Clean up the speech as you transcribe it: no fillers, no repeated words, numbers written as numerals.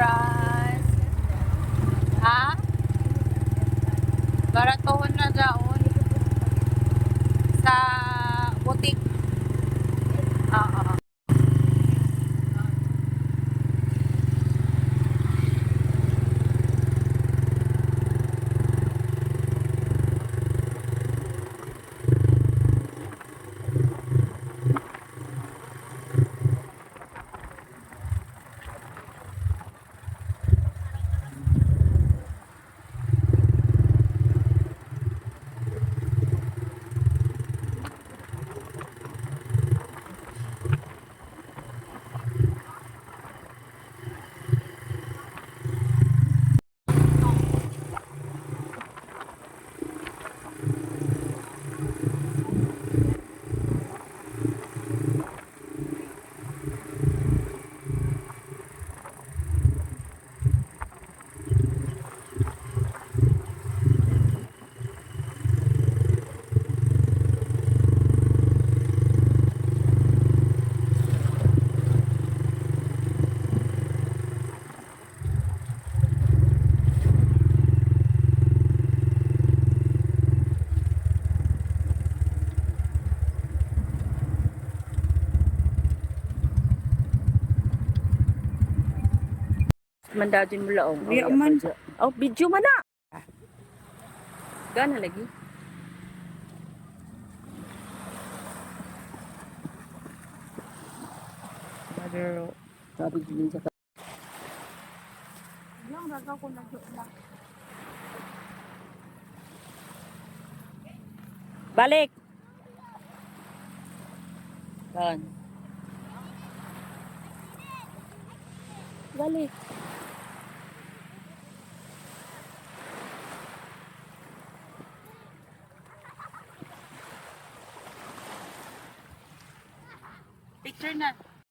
price. Ha? Baratohon na daon. Sa butik. Oo. Mandadin mo laong. Iya man. Oh, video man na. Gana lagi. Mother, sabi din sa Yang ragaw ko na doon. balik. Kan. Balik.